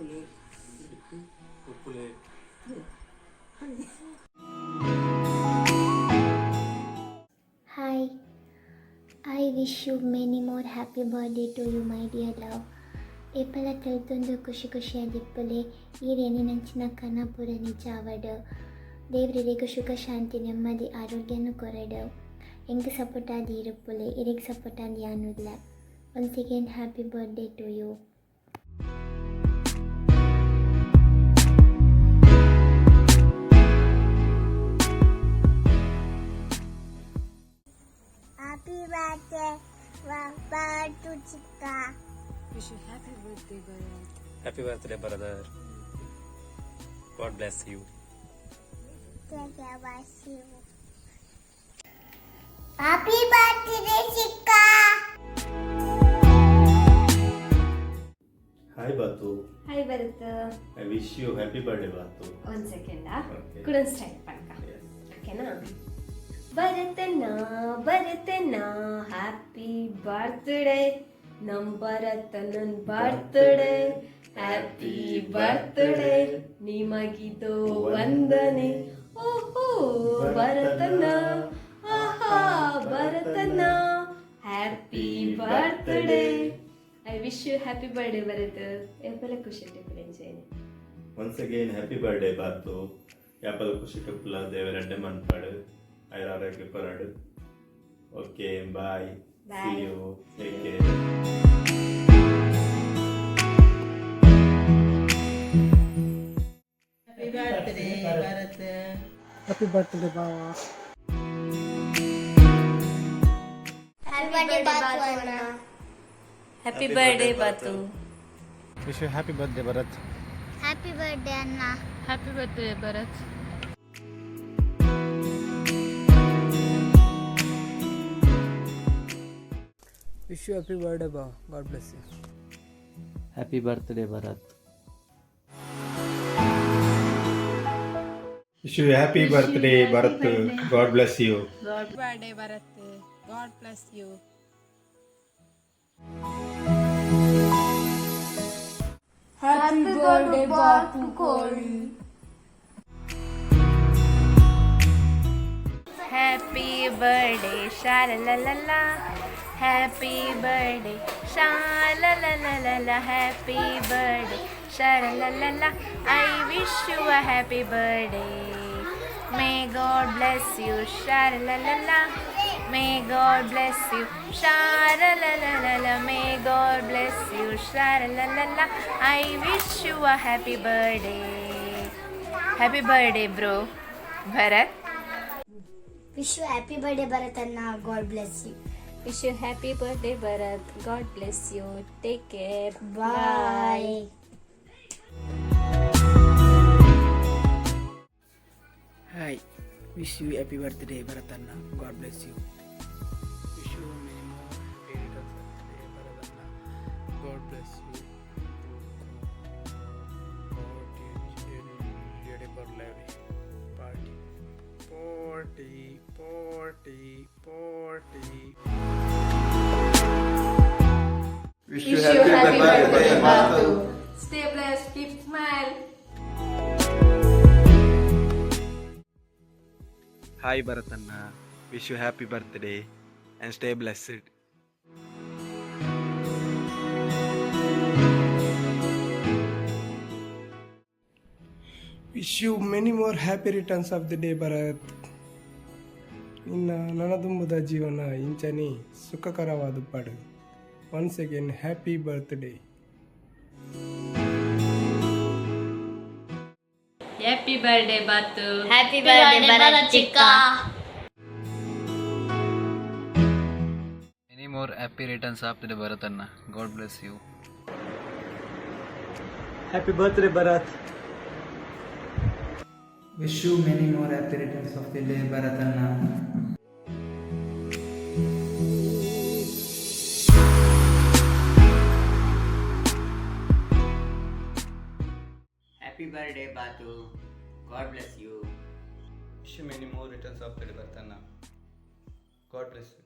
Hi, I wish you many more happy birthday to you, my dear love. ಏಪಲ ತಿಳಿದೊಂದು ಖುಷಿ ಖುಷಿಯಾಗಿಪ್ಪಲೆ ಈರೇನಿ ನಂಚಿನ ಕನಪುರ ನಿಜ ಅವಡು ದೇವ್ರಿಗೆ ಸುಖ ಶಾಂತಿ ನೆಮ್ಮದಿ ಆರೋಗ್ಯನೂ ಕೊರಡು ಹೆಂಗೆ ಸಪೋರ್ಟ್ ಆದಿ ಇರುಪ್ಪಲೆ ಇರಿಗೆ ಸಪೋರ್ಟ್ ಆದಿ ಅನ್ನೋದಿಲ್ಲ. Once again happy birthday to you. Happy birthday, Papa to Chika. Wish you happy birthday, Bharat. Happy birthday, brother. God bless you. Thank you, bless you. Happy birthday, Chika. Hi Batu. Hi, Bharat. I wish you happy birthday Batu. 1 second. Okay. Couldn't start panka. Yes. Okay, na? Bharatana, happy birthday. Nam Bharatana birthday. Happy birthday. Nimagido vandane. Oh, Bharatana. Aha, Bharatana. Happy birthday. I wish you happy birthday, Bharat. Epala kushi enjoy. Once again happy birthday Batu. Yapala kushi tuppula devaradde manpadu. Ayararage paradu. Okay, bye. Bye. See you. Take care. Happy birthday, Bharat. Happy birthday, Baba. Happy birthday, Batu. Happy birthday, Batu. Wish you happy birthday, Bharat. Happy birthday, Anna. Happy birthday, Bharat. Wish you happy birthday, Baba. God bless you. Happy birthday, Bharat. Wish you happy birthday Bharat. God bless you. Happy birthday, Bharat. God bless you. Happy birthday, Batu Koli. Happy birthday, sha-la-la-la-la. Happy birthday, sha-la-la-la-la. Happy birthday, sha-la-la-la-la. I wish you a happy birthday. May God bless you, sha-la-la-la-la. May God bless you, sha-la-la-la-la. May God bless you, sha-la-la-la-la. I wish you a happy birthday. Happy birthday, bro. Bharat. Wish you happy birthday, Bharat Anna. God bless you. Wish you happy birthday, Bharat. God bless you. Take care. Bye. Hi. Wish you happy birthday, Bharatanna. God bless you. Wish you many more happy returns of the day, Bharatanna. God bless you. Ready for life. Party. Wish you happy birthday, Batu. Stay blessed. Keep smile. Hi Bharatanna. Wish you happy birthday and stay blessed. Wish you many more happy returns of the day, Bharat. ನಿನ್ನ ನನದುಂಬುದ ಜೀವನ ಇಂಚನಿ ಸುಖಕರವಾದ ಪಡು. Once again happy birthday. Happy birthday, Batu. Happy birthday, Bharat Chika. Many more happy returns of the day, Bharatanna. God bless you. Happy birthday, Bharat. Wish you many more happy returns of the day, Bharatanna. Happy birthday, Batu. God bless you. Wish you many more returns of the day Bharatanna. God bless you.